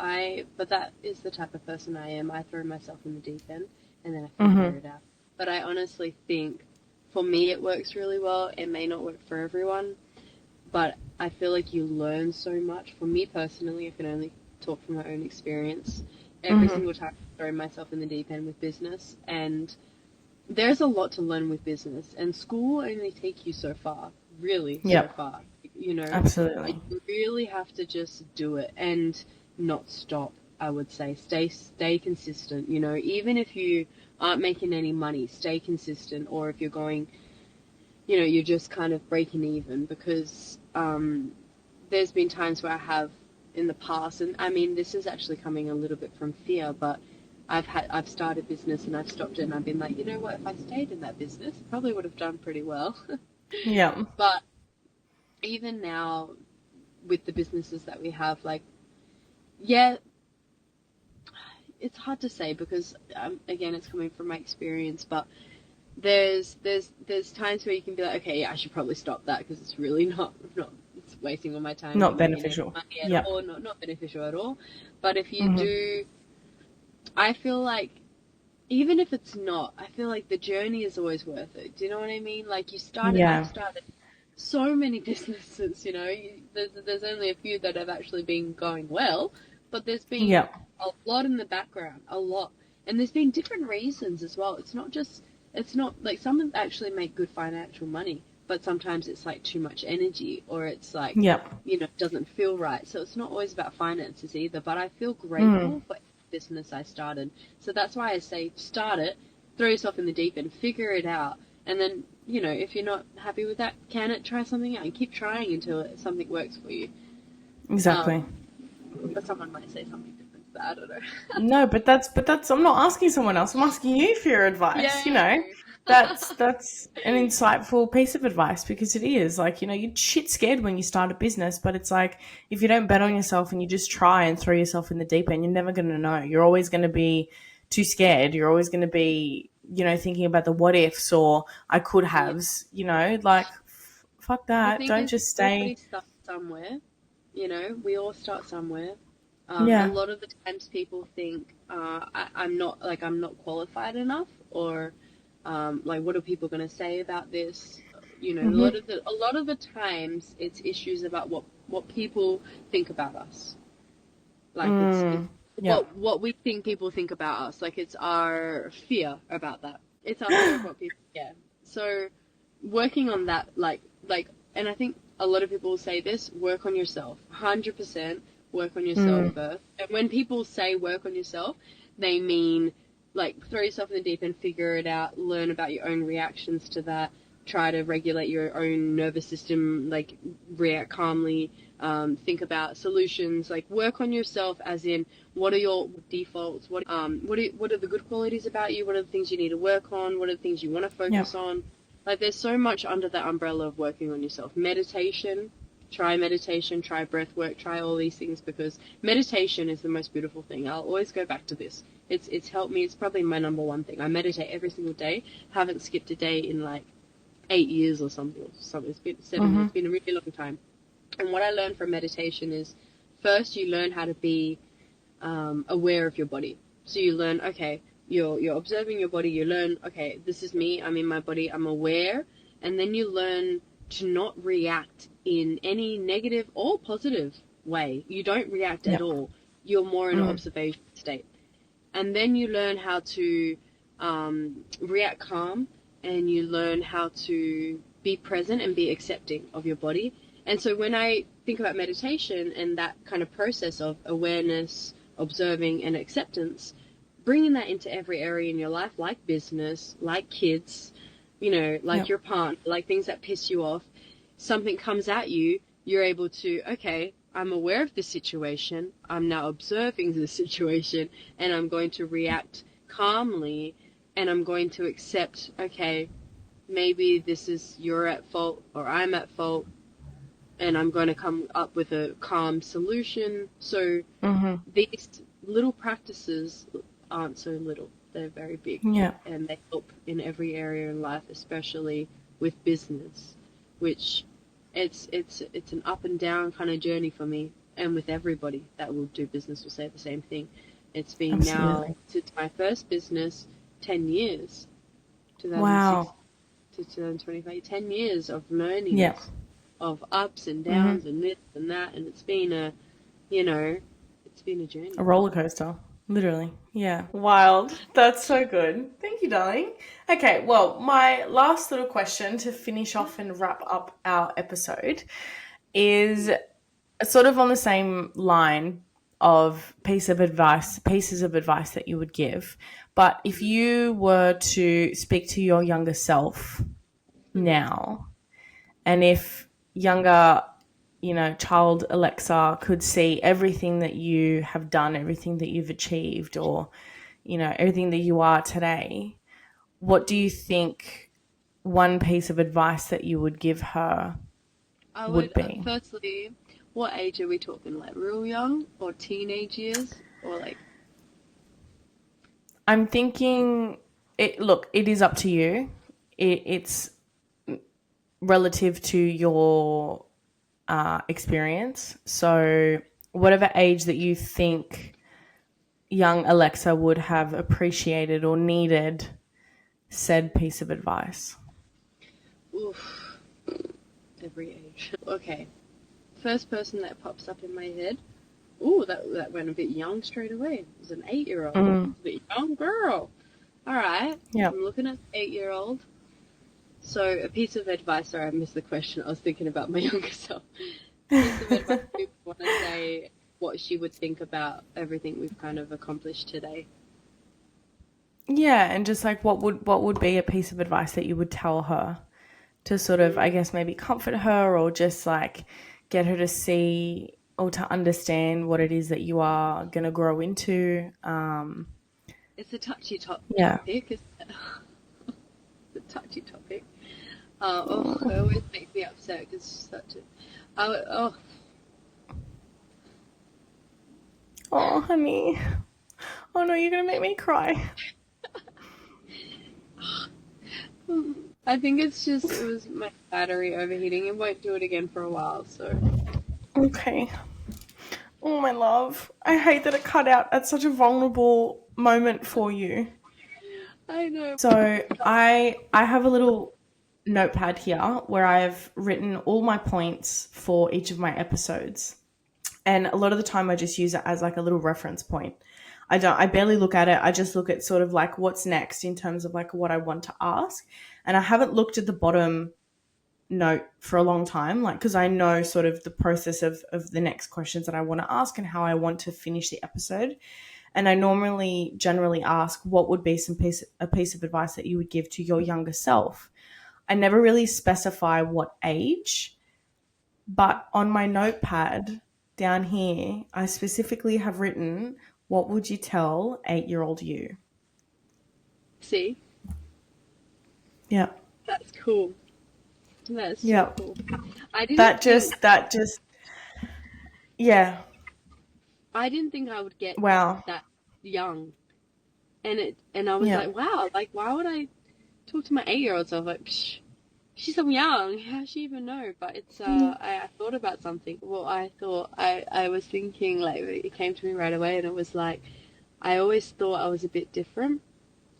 But that is the type of person I am. I throw myself in the deep end and then I figure Mm-hmm. it out. But I honestly think for me it works really well. It may not work for everyone, but I feel like you learn so much. For me personally, I can only talk from my own experience. Every Mm-hmm. single time I throw myself in the deep end with business, and there's a lot to learn with business, and school will only take you so far, really so Yep. far. You know, Absolutely. you really have to just do it and not stop. I would say stay consistent. You know, even if you aren't making any money, stay consistent. Or if you're going, you're just kind of breaking even, because there's been times where I have in the past, and I mean this is actually coming a little bit from fear, but I've started business and I've stopped it and I've been like, you know what, if I stayed in that business, probably would have done pretty well. Yeah. But even now with the businesses that we have, like, yeah, it's hard to say because again, it's coming from my experience, but there's times where you can be like, okay, yeah, I should probably stop that because it's really not it's wasting all my time, Not not making any beneficial. money at Yep. all, not beneficial at all. But if you Mm-hmm. do, I feel like even if it's not, I feel like the journey is always worth it. Do you know what I mean? Like I've Yeah. started so many businesses. There's only a few that have actually been going well, but there's been Yep. a lot in the background, a lot, and there's been different reasons as well. It's not like some actually make good financial money, but sometimes it's like too much energy, or it's like, Yep. it doesn't feel right. So it's not always about finances either. But I feel Mm. grateful for business I started. So that's why I say start it, throw yourself in the deep end, figure it out, and then, if you're not happy with that, can it, try something out and keep trying until something works for you. Exactly. But someone might say something different to that. I don't know. No, but that's I'm not asking someone else. I'm asking you for your advice, Yay! That's an insightful piece of advice because it is like, you're shit scared when you start a business, but it's like if you don't bet on Yeah, yourself and you just try and throw yourself in the deep end, you're never going to know. You're always going to be too scared. You're always going to be, thinking about the what ifs or I could yeah. haves, like fuck The that. thing Don't is, just everybody stay. starts somewhere. We all start somewhere. A Yeah. lot of the times people think I'm not qualified enough, or like, what are people going to say about this? Mhm. A lot of the times it's issues about what people think about us. Like it's Mm. Yeah. what we think people think about us. Like it's our fear about that. It's our fear of what people. Yeah. So working on that, and I think a lot of people say this: work on yourself. 100% work on yourself Mm. first. And when people say work on yourself, they mean like throw yourself in the deep end, figure it out, learn about your own reactions to that, try to regulate your own nervous system, like react calmly, think about solutions, like work on yourself, as in what are your defaults, what are the good qualities about you, what are the things you need to work on, what are the things you want to focus on. Like there's so much under the umbrella of working on yourself. Meditation, try breath work, try all these things, because meditation is the most beautiful thing. I'll always go back to this. It's helped me. It's probably my number one thing. I meditate every single day. Haven't skipped a day in like 8 years or something. It's been 7 years. It's been a really long time. And what I learned from meditation is, first you learn how to be aware of your body. So you learn, okay, you're observing your body. You learn, okay, this is me. I'm in my body. I'm aware. And then you learn to not react in any negative or positive way. You don't react at all. You're more in an observation state. And then you learn how to react calm, and you learn how to be present and be accepting of your body. And so when I think about meditation and that kind of process of awareness, observing, and acceptance, bringing that into every area in your life, like business, like kids, you know, like your partner, like things that piss you off, something comes at you, you're able to, okay, I'm aware of this situation, I'm now observing this situation, and I'm going to react calmly, and I'm going to accept, okay, maybe this is you're at fault or I'm at fault, and I'm going to come up with a calm solution. So these little practices aren't so little. They're very big. And they help in every area in life, especially with business, which it's an up and down kind of journey for me. And with everybody that will do business will say the same thing. It's been now, since my first business, 10 years. 2006 to 2025, 10 years of learning, of ups and downs and this and that. And it's been a journey. A roller coaster, literally. Yeah. Wild. That's so good. Thank you, darling. Okay, well, my last little question to finish off and wrap up our episode is sort of on the same line of pieces of advice that you would give. But if you were to speak to your younger self now, and if younger, child Alexa could see everything that you have done, everything that you've achieved, or, everything that you are today, what do you think one piece of advice that you would give her would be? Firstly, what age are we talking? Like real young or teenage years, or like? I'm thinking, it is up to you. It's relative to your experience. So whatever age that you think young Alexa would have appreciated or needed said piece of advice. Oof. Every age. Okay. First person that pops up in my head. Ooh, that went a bit young straight away. It was an 8-year-old. A bit young girl. All right. Yeah. I'm looking at 8-year-old. So a piece of advice. Sorry, I missed the question. I was thinking about my younger self. Piece of advice. I want to say what she would think about everything we've kind of accomplished today. Yeah, and just like what would be a piece of advice that you would tell her to sort of, I guess, maybe comfort her, or just like get her to see or to understand what it is that you are going to grow into. It's a touchy topic, isn't it? It's a touchy topic. It always makes me upset because it's such a... Oh, honey. Oh, no, you're going to make me cry. I think it was my battery overheating. It won't do it again for a while, so... Okay. Oh, my love. I hate that it cut out at such a vulnerable moment for you. I know. So I have a little notepad here where I've written all my points for each of my episodes. And a lot of the time I just use it as like a little reference point. I barely look at it. I just look at sort of like what's next in terms of like what I want to ask. And I haven't looked at the bottom note for a long time, like, because I know sort of the process of the next questions that I want to ask and how I want to finish the episode. And I generally ask, what would be a piece of advice that you would give to your younger self? I never really specify what age, but on my notepad down here, I specifically have written, what would you tell 8-year-old you? See, Yeah. that's cool. That's so Yeah. cool. I didn't That think just, that just, yeah. I didn't think I would get Wow. that young. And I was Yeah. like, wow, like why would I talk to my 8-year-old self like, psh, she's so young. How does she even know? But it's I thought about something. Well, I was thinking like it came to me right away, and it was like I always thought I was a bit different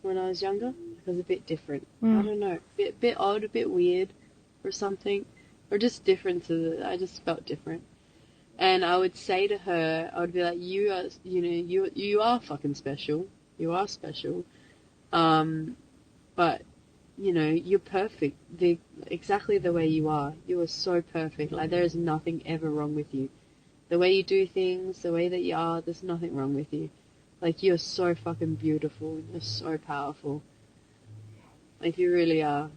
when I was younger. I was a bit different. I Mm. don't know, bit odd, a bit weird, or something, or just different I just felt different. And I would say to her, I would be like, you are, you are fucking special. You are special. Um, but you're perfect. Exactly the way you are. You are so perfect. Like there is nothing ever wrong with you. The way you do things, the way that you are, there's nothing wrong with you. Like you're so fucking beautiful. You're so powerful. Like you really are.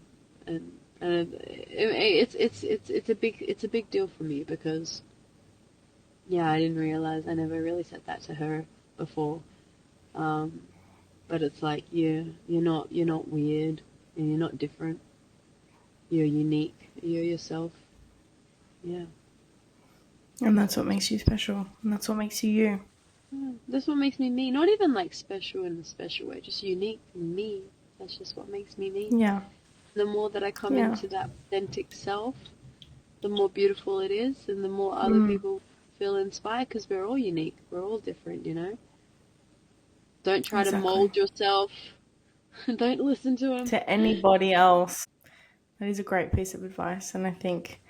And it's a big deal for me because yeah, I didn't realize I never really said that to her before. Um, but it's like you're not weird and you're not different. You're unique. You're yourself. Yeah. And that's what makes you special. And that's what makes you you. Yeah. That's what makes me me. Not even like special in a special way, just unique me. That's just what makes me me. Yeah. The more that I come Yeah. into that authentic self, the more beautiful it is, and the more other Mm. people feel inspired because we're all unique. We're all different. Don't try to Exactly. mold yourself. Don't listen to them. To anybody else. That is a great piece of advice. And I think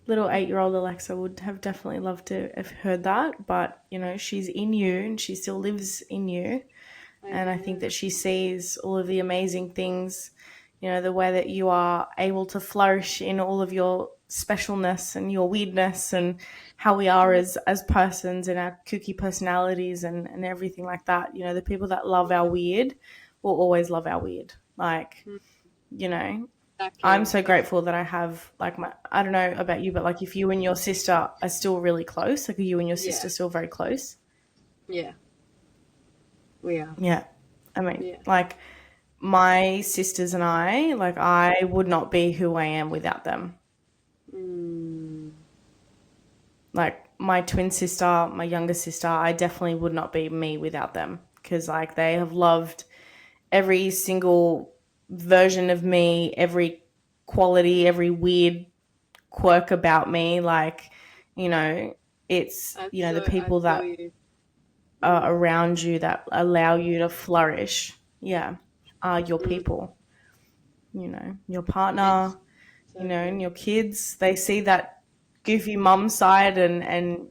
little 8-year-old Alexa would have definitely loved to have heard that. But, she's in you and she still lives in you. I And I think know. that she sees all of the amazing things, the way that you are able to flourish in all of your specialness and your weirdness and how we are as persons and our kooky personalities and everything like that. The people that love our weird will always love our weird. Like, Mm, you know, I'm exactly. so grateful that I have like I don't know about you, but like if you and your sister are still really close, like are you and your Yeah. sister still very close? Yeah. We are. Yeah. I mean, Yeah. like my sisters and I, like I would not be who I am without them. Mm, Like my twin sister, my younger sister, I definitely would not be me without them because like they have loved every single version of me, every quality, every weird quirk about me. Like, you know, it's, the I people feel that you. are Mm, around you that allow you to flourish. Yeah. Are your mm. people, your It's partner, so and true. your kids, they see that goofy mum side and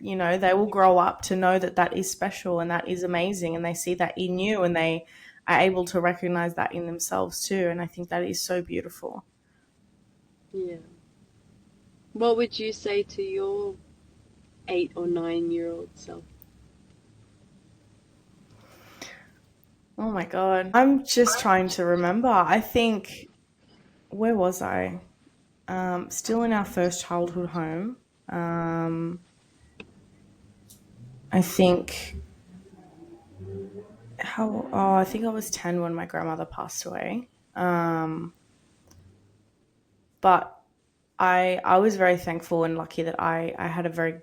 they will grow up to know that that is special and that is amazing and they see that in you and they are able to recognize that in themselves too. And I think that is so beautiful. Yeah. What would you say to your 8 or 9 year old self? Oh my God. I'm just trying to remember. I think, where was I? Still in our first childhood home. Um, I think I think I was 10 when my grandmother passed away. But I was very thankful and lucky that I had a very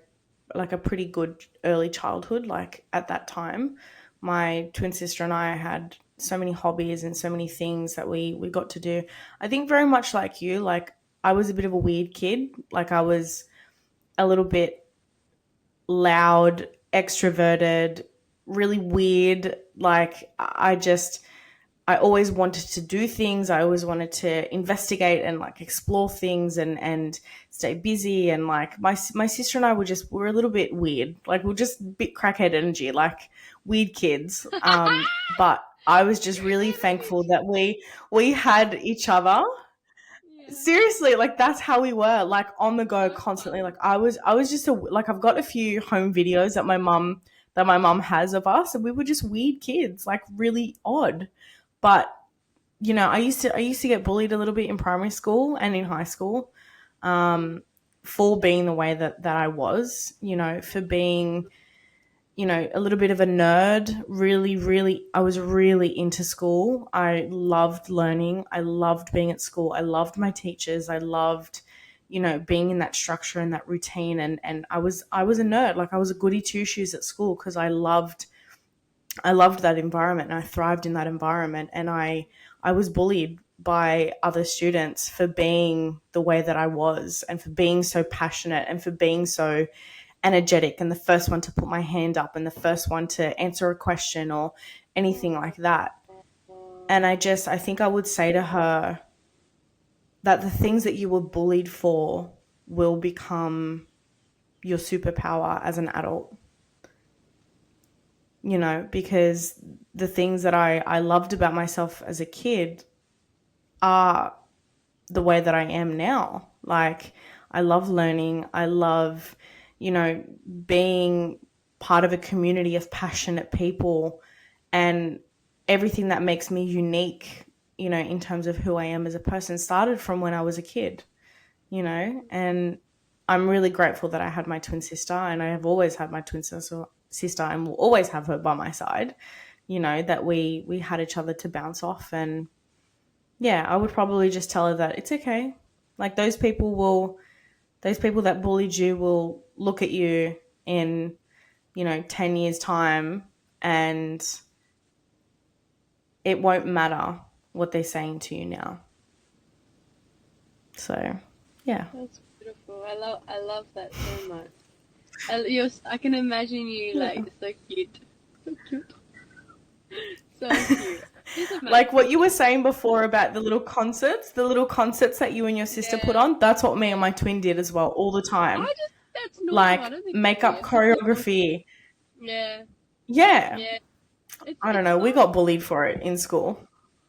like a pretty good early childhood. Like at that time, my twin sister and I had so many hobbies and so many things that we got to do. I think very much like you, like I was a bit of a weird kid. Like I was a little bit loud, extroverted, really weird. Like I always wanted to do things. I always wanted to investigate and like explore things and stay busy. And like my sister and I were a little bit weird. Like we're just a bit crackhead energy, like weird kids. But I was just really thankful that we had each other. Yeah, Seriously, like that's how we were, like on the go so constantly. fun. Like I was just like I've got a few home videos that my mum has of us, and we were just weird kids, like really odd. But you know, I used to get bullied a little bit in primary school and in high school, for being the way that I was, you know, for being, you know, a little bit of a nerd. Really, I was really into school. I loved learning. I loved being at school. I loved my teachers. I loved, you know, being in that structure and that routine. And I was a nerd. Like, I was a goody two shoes at school because I loved that environment and I thrived in that environment. And I was bullied by other students for being the way that I was and for being so passionate and for being so energetic and the first one to put my hand up and the first one to answer a question or anything like that. And I think I would say to her that the things that you were bullied for will become your superpower as an adult. You know, because the things that I loved about myself as a kid are the way that I am now. Like, I love learning. I love, you know, being part of a community of passionate people and everything that makes me unique, you know, in terms of who I am as a person started from when I was a kid, you know, and I'm really grateful that I had my twin sister, and I have always had my twin sister and will always have her by my side, you know, that we had each other to bounce off. And yeah, I would probably just tell her that it's okay. Like, those people that bullied you will look at you in, you know, 10 years time, and it won't matter what they're saying to you now. So, yeah. That's beautiful. I love that so much. I can imagine you like so cute, so cute, so cute. Like what you were saying before about the little concerts that you and your sister put on, that's what me and my twin did as well, all the time. That's normal. Like, I don't think makeup choreography. Yeah. Yeah. Yeah. I don't know. We got bullied for it in school.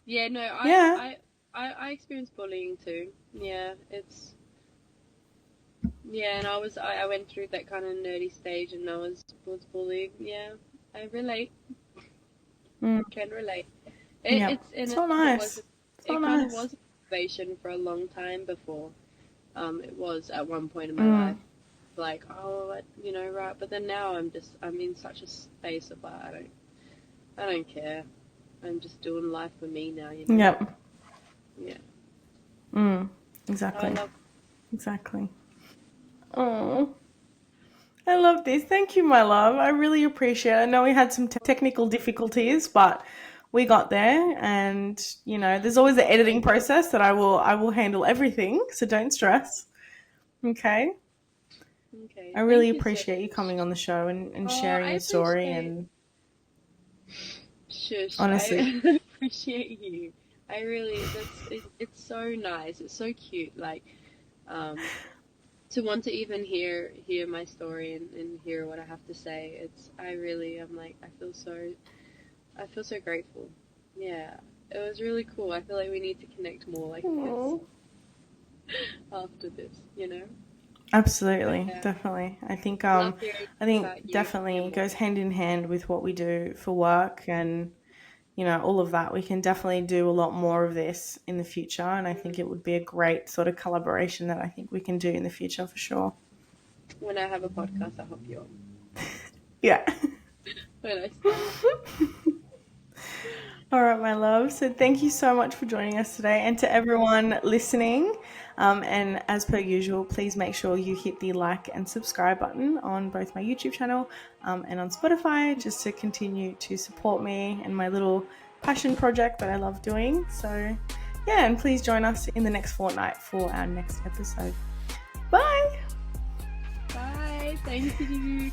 Yeah, no, Yeah. I experienced bullying too. Yeah, and I went through that kind of nerdy stage and I was bullied. Yeah, I relate. Mm. Can relate. Yeah. It's so nice. It kind of was a motivation for a long time before. It was at one point in my life, like, oh, you know, right. But then now I'm in such a space of like, I don't care. I'm just doing life for me now, you know. Yep. Yeah. Exactly. Exactly. Oh, I love this. Thank you, my love. I really appreciate it. I know we had some technical difficulties, but we got there. And, you know, there's always the editing process that I will handle everything. So don't stress. Okay. Okay. I really appreciate you coming on the show and sharing your story. And shush, honestly, I appreciate you. I really, it's so nice. It's so cute. Like, to want to even hear my story and hear what I have to say. I'm like, I feel so grateful. Yeah. It was really cool. I feel like we need to connect more like this after this, you know? Absolutely, definitely. I think definitely it goes hand in hand with what we do for work, and you know, all of that. We can definitely do a lot more of this in the future, and I think it would be a great sort of collaboration that I think we can do in the future for sure. When I have a podcast, I'll help you on. Yeah. When I start. All right, my love. So thank you so much for joining us today, and to everyone listening. And as per usual, please make sure you hit the like and subscribe button on both my YouTube channel and on Spotify, just to continue to support me and my little passion project that I love doing. So yeah, and please join us in the next fortnight for our next episode. Bye. Bye. Thank you.